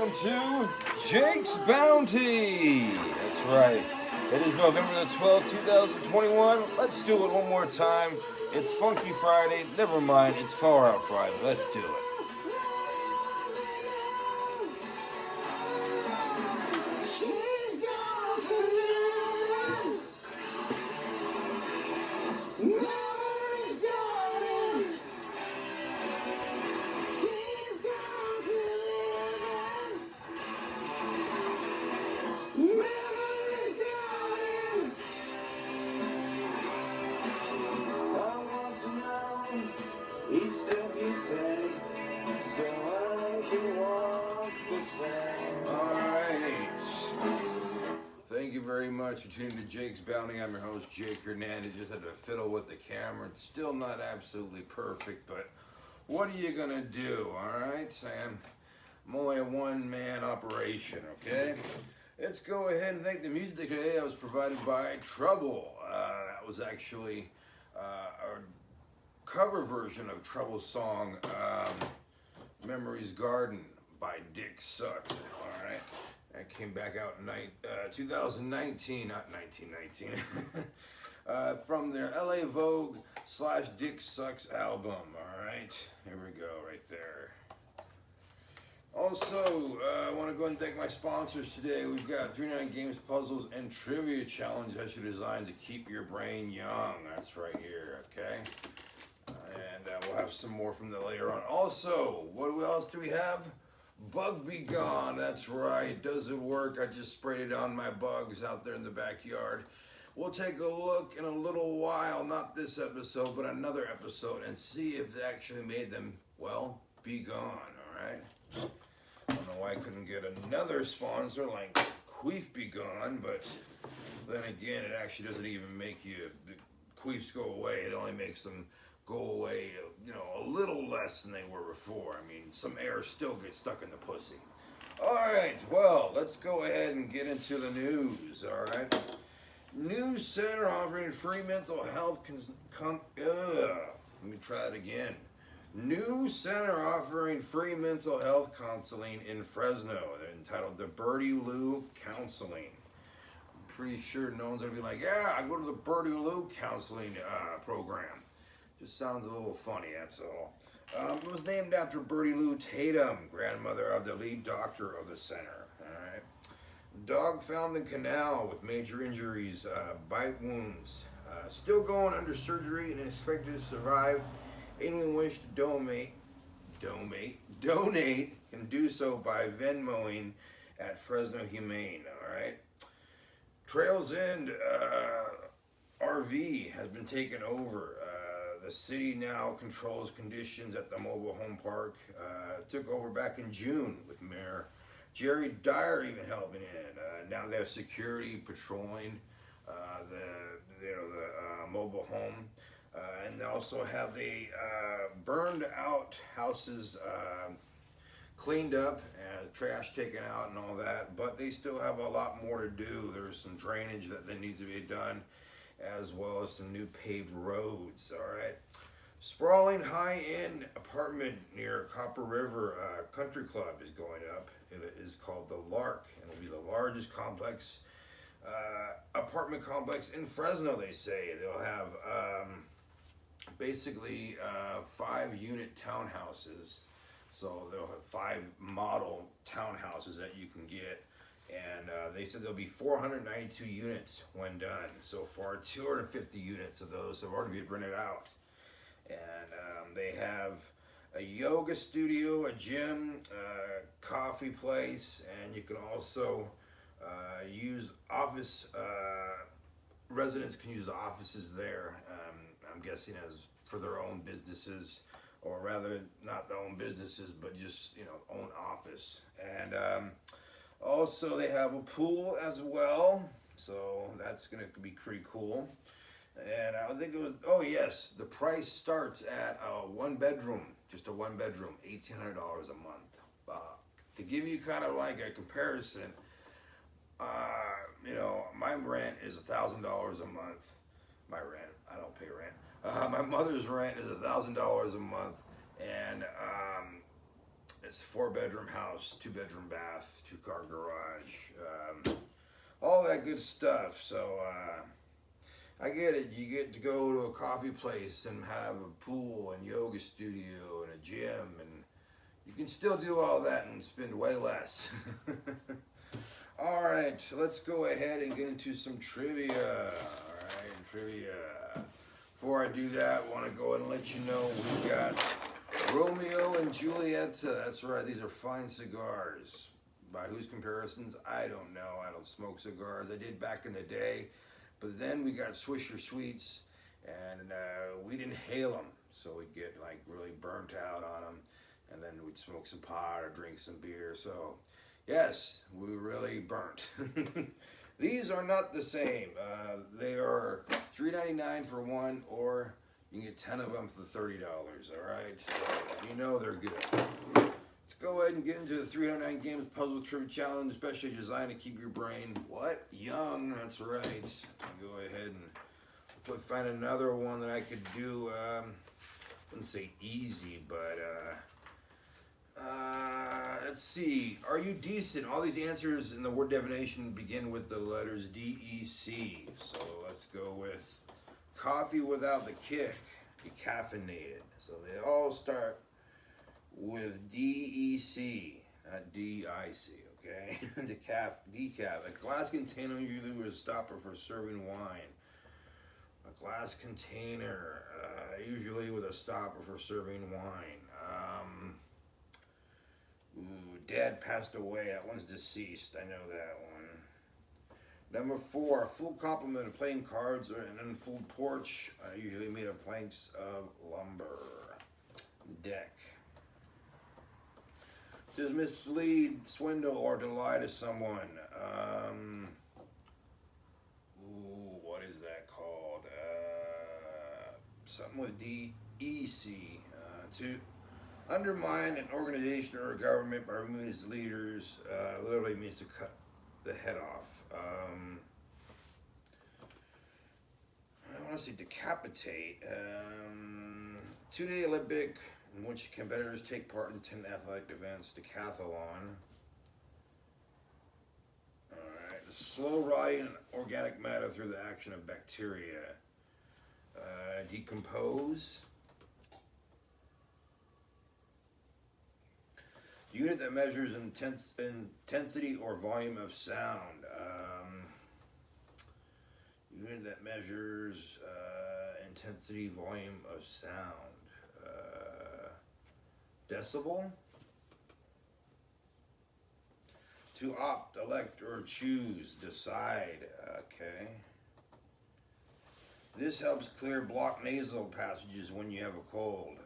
welcome to Jake's Bounty. That's right. It is November the 12th, 2021. Let's do it one more time. It's Funky Friday. Never mind, it's Far Out Friday. Let's do it. Thank you very much for tuning to Jake's Bounty. I'm your host, Jake Hernandez. Just had to fiddle with the camera. It's still not absolutely perfect, but what are you gonna do, all right, Sam? I'm only a one-man operation, okay? Let's go ahead and thank the music today. I was provided by Trouble. That was actually a cover version of Trouble's song, Memory's Garden by Dick Sucks, all right? That came back out in 2019, not 1919, from their LA Vogue / Dick Sucks album. All right, here we go, right there. Also, I want to go ahead and thank my sponsors today. We've got 39 Games, Puzzles, and Trivia Challenge that are designed to keep your brain young. That's right here, okay? And we'll have some more from that later on. Also, what else do we have? Bug Be Gone, that's right. Does it work? I just sprayed it on my bugs out there in the backyard. We'll take a look in a little while, not this episode, but another episode, and see if it actually made them, well, be gone, all right? I don't know why I couldn't get another sponsor like Queef Be Gone, but then again, it actually doesn't even make you, the queefs go away. It only makes them go away, a little less than they were before. I mean, some air still gets stuck in the pussy. All right, well, let's go ahead and get into the news, all right? News Center offering free mental health let me try it again. New center offering free mental health counseling in Fresno. They're entitled the Birdie Lou Counseling. I'm pretty sure no one's gonna be like, yeah, I go to the Birdie Lou Counseling program. Just sounds a little funny, that's all. It was named after Birdie Lou Tatum, grandmother of the lead doctor of the center. All right. Dog found in canal with major injuries, bite wounds. Still going under surgery and expected to survive. Anyone wish to donate can do so by Venmoing at Fresno Humane. All right. Trails End RV has been taken over. The city now controls conditions at the mobile home park. Took over back in June with Mayor Jerry Dyer even helping in. Now they have security patrolling the mobile home. And they also have the burned out houses cleaned up, trash taken out and all that, but they still have a lot more to do. There's some drainage that needs to be done, as well as some new paved roads, all right? Sprawling high-end apartment near Copper River Country Club is going up. It is called the Lark, and it will be the largest apartment complex in Fresno, they say. They'll have basically 5-unit townhouses. So they'll have 5 model townhouses that you can get. And they said there'll be 492 units when done. So far, 250 units of those have already been rented out. And they have a yoga studio, a gym, coffee place, and you can also use office, residents can use the offices there. I'm guessing as for their own businesses, or rather not their own businesses, but just, own office. And also they have a pool as well, so that's gonna be pretty cool. And I think it was, oh yes, the price starts at a 1-bedroom, just a 1-bedroom, $1,800 a month. To give you kind of like a comparison, my rent is $1,000 a month. My rent, I don't pay rent. My mother's rent is $1,000 a month, and It's a 4-bedroom house, 2-bedroom bath, 2-car garage, all that good stuff. So I get it. You get to go to a coffee place and have a pool and yoga studio and a gym, and you can still do all that and spend way less. All right, let's go ahead and get into some trivia. All right, trivia. Before I do that, I want to go ahead and let you know we've got Romeo and Juliet. That's right, these are fine cigars. By whose comparisons? I don't know. I don't smoke cigars. I did back in the day. But then we got Swisher Sweets, and we'd inhale them. So we'd get like really burnt out on them. And then we'd smoke some pot or drink some beer. So yes, we really burnt. These are not the same. They are $3.99 for one, or you can get 10 of them for $30. All right, so you know they're good. Let's go ahead and get into the 309 Games Puzzle Trivia Challenge, especially designed to keep your brain young. That's right. I'll go ahead and find another one that I could do. I wouldn't say easy, but let's see. Are you decent? All these answers in the word definition begin with the letters D-E-C. So let's go with coffee without the kick, decaffeinated. So they all start with D-E-C, not D-I-C, okay? Decaf. A glass container usually with a stopper for serving wine. A glass container, usually with a stopper for serving wine. Dad passed away. That one's deceased. I know that one. Number 4, a full complement of playing cards or an unfold porch, usually made of planks of lumber. Deck. It says mislead, swindle, or to lie to someone. What is that called? Something with D-E-C. To undermine an organization or a government by removing its leaders literally means to cut the head off. I want to say decapitate. 2-day Olympic in which competitors take part in 10 athletic events. Decathlon. Alright. Slow rotting organic matter through the action of bacteria. Decompose. Unit that measures intensity or volume of sound. Unit that measures intensity, volume of sound. Decibel. To opt, elect, or choose, decide. Okay. This helps clear blocked nasal passages when you have a cold.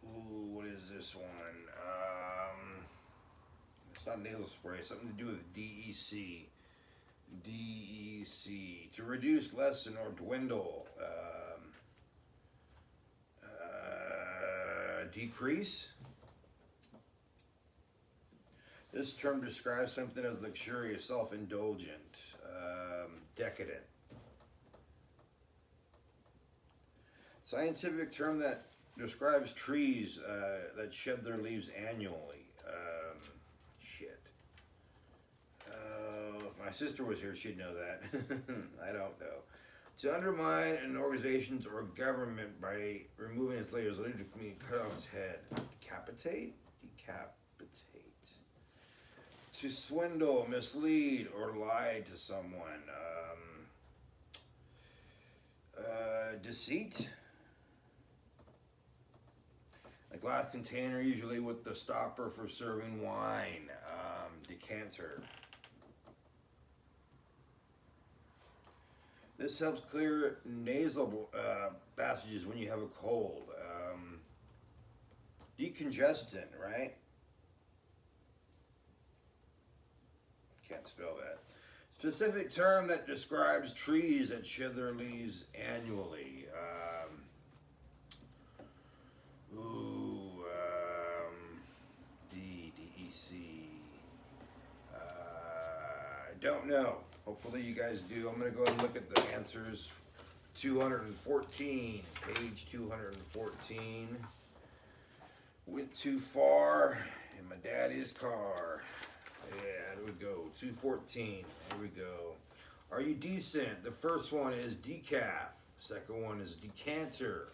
What is this one? It's not nasal spray. Something to do with DEC. DEC. To reduce, lessen, or dwindle. Decrease. This term describes something as luxurious, self-indulgent, decadent. Scientific term that describes trees that shed their leaves annually. Shit. If my sister was here, she'd know that. I don't though. To undermine an organization's or government by removing its layers, literally to mean cut off its head. Decapitate? Decapitate. To swindle, mislead, or lie to someone. Deceit. A glass container, usually with the stopper for serving wine. Decanter. This helps clear nasal passages when you have a cold. Decongestant, right? Can't spell that. Specific term that describes trees that shed their leaves annually. D-E-C. I don't know. Hopefully you guys do. I'm going to go and look at the answers. 214, page 214. Went too far in my daddy's car. Yeah, there we go. 214. Here we go. Are you decent? The first one is decaf. Second one is decanter.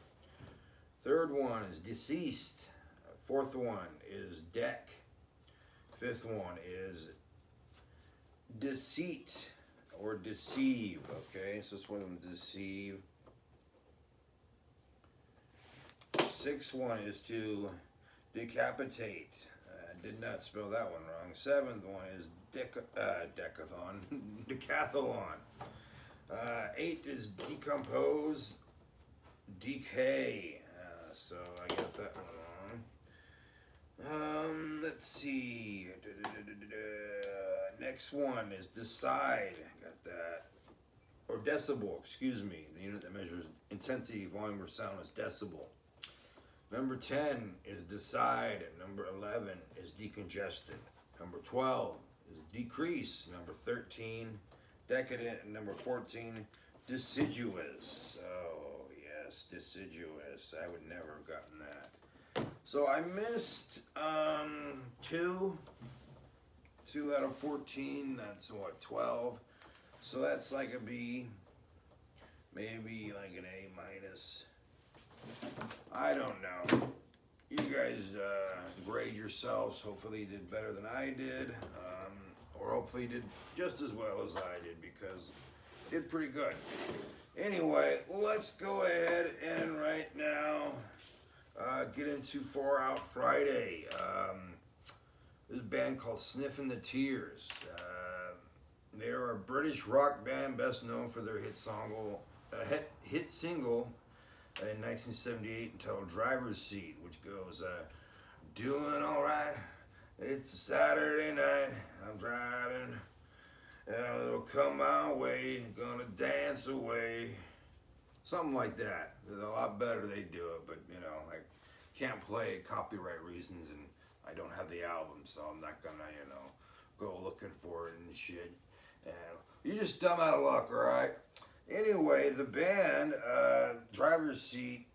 Third one is deceased. Fourth one is deck. Fifth one is deceit or deceive. Okay, so this one is deceive. Sixth one is to decapitate. Did not spell that one wrong. Seventh one is decathlon. Decathlon. Eight is decompose. Decay. So I got that one wrong. Let's see. Next one is decide. Got that. Or decibel, excuse me. The unit that measures intensity, volume, or sound is decibel. Number 10 is decide. Number 11 is decongested. Number 12 is decrease. Number 13, decadent. And number 14, deciduous. Oh, yes, deciduous. I would never have gotten that. So I missed two out of 14. That's what, 12. So that's like a B, maybe like an A minus. I don't know. You guys grade yourselves. Hopefully you did better than I did. Or hopefully you did just as well as I did, because I did pretty good. Anyway, let's go ahead and right now get into Far Out Friday. This band called Sniffin' the Tears. They are a British rock band best known for their hit single in 1978 entitled Driver's Seat, which goes, doing all right, it's a Saturday night, I'm driving, it'll come my way, gonna dance away, something like that. There's a lot better they do it, but you know, I can't play it, copyright reasons, and I don't have the album, so I'm not gonna, you know, go looking for it and shit. And you just dumb out of luck, all right? Anyway, the band, Driver's Seat,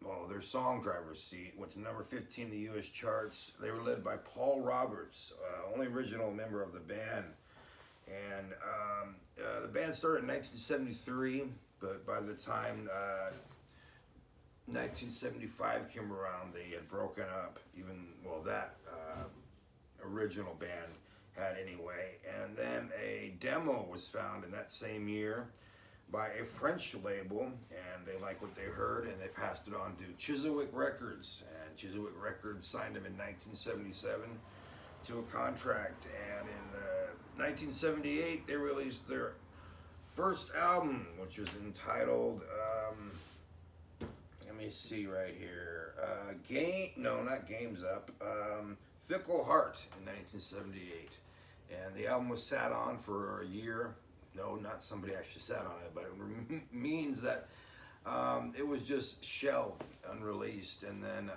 well, their song Driver's Seat went to number 15 in the U.S. charts. They were led by Paul Roberts, only original member of the band. And the band started in 1973, but by the time 1975 came around, they had broken up. Even, well, that original band had anyway. And then a demo was found in that same year by a French label, and they liked what they heard, and they passed it on to Chiswick Records, and Chiswick Records signed them in 1977 to a contract, and in 1978 they released their first album, which was entitled, let me see right here, not Games Up, Fickle Heart in 1978, and the album was sat on for a year. No, not somebody actually sat on it, but it means that it was just shelved, unreleased, and then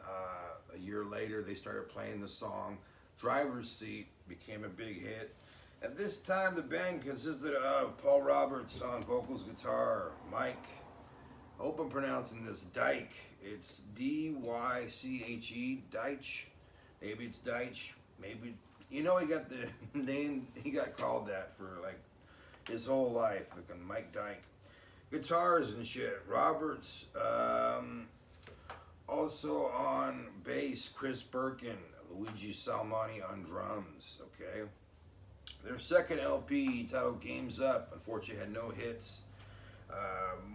a year later they started playing the song. Driver's Seat became a big hit. At this time, the band consisted of Paul Roberts on vocals, guitar, Mike, I hope I'm pronouncing this, Dyke. It's D-Y-C-H-E, Deitch. Maybe it's Deitch, maybe, you know, he got the name, he got called that for like his whole life, like Mike Dyke. Guitars and shit. Roberts, also on bass, Chris Birkin, Luigi Salmani on drums, okay? Their second LP, titled Games Up, unfortunately had no hits.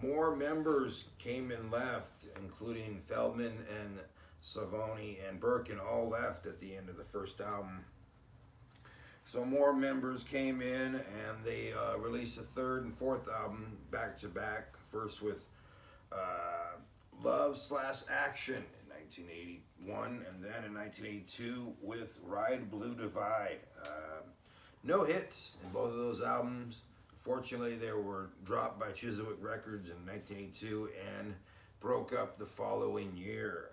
More members came and left, including Feldman and Savoni and Birkin all left at the end of the first album. So more members came in, and they released a third and fourth album back to back. First with Love/Action in 1981, and then in 1982 with Ride Blue Divide. No hits in both of those albums. Fortunately, they were dropped by Chiswick Records in 1982 and broke up the following year.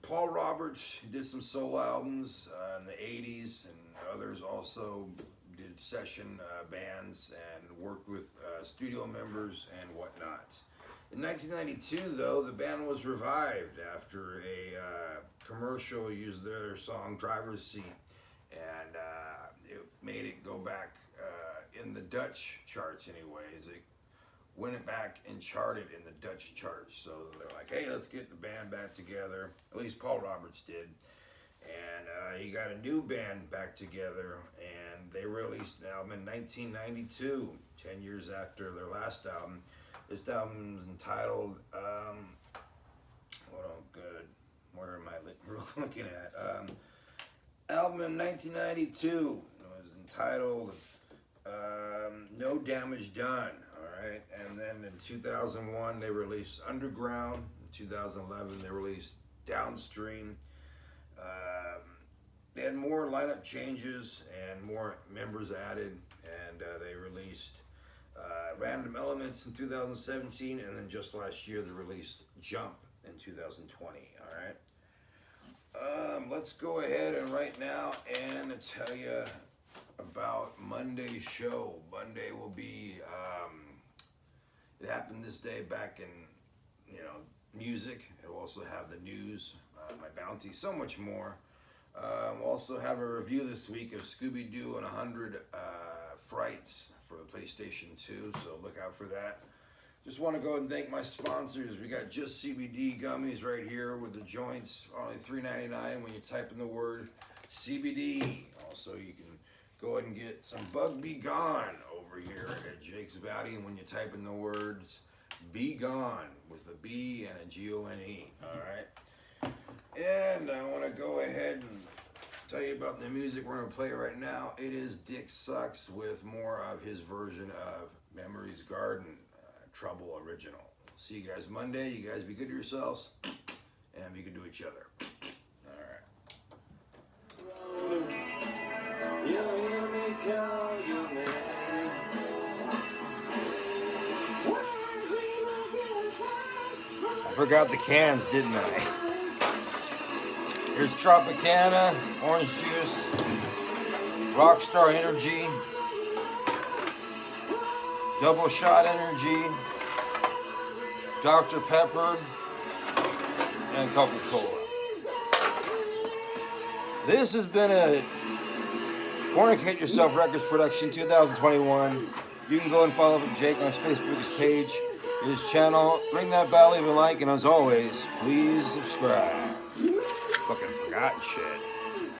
Paul Roberts did some solo albums in the 80s, and others also did session bands and worked with studio members and whatnot. In 1992, though, the band was revived after a commercial used their song "Driver's Seat," and it made it go back in the Dutch charts. Anyways, it went it back and charted in the Dutch charts. So they're like, "Hey, let's get the band back together." At least Paul Roberts did. And he got a new band back together, and they released an album in 1992, 10 years after their last album. This album's entitled, hold on, good, where am I looking at? Album in 1992 was entitled No Damage Done, all right? And then in 2001, they released Underground. In 2011, they released Downstream. They had more lineup changes and more members added, and they released Random Elements in 2017, and then just last year they released Jump in 2020. All right. Let's go ahead and right now and tell you about Monday's show. Monday will be it happened this day back in music. It will also have the news, my bounty, so much more. We'll also have a review this week of Scooby-Doo and 100 Frights for the PlayStation 2, so look out for that. Just want to go and thank my sponsors. We got Just CBD gummies right here with the joints, only $3.99 when you type in the word CBD. Also, you can go ahead and get some Bug Be Gone over here at Jake's Bounty when you type in the words Be Gone with a B and a G-O-N-E, all right? And I want to go ahead and tell you about the music we're going to play right now. It is Dick Sucks with more of his version of Memory's Garden, Trouble original. See you guys Monday. You guys be good to yourselves and be good to each other. All right. I forgot the cans, didn't I? Here's Tropicana, orange juice, Rockstar Energy, Double Shot Energy, Dr. Pepper, and Coca-Cola. This has been a Fornicate Yourself Records production 2021. You can go and follow Jake on his Facebook page, his channel. Ring that bell, leave a like, and as always, please subscribe. Fucking forgot shit.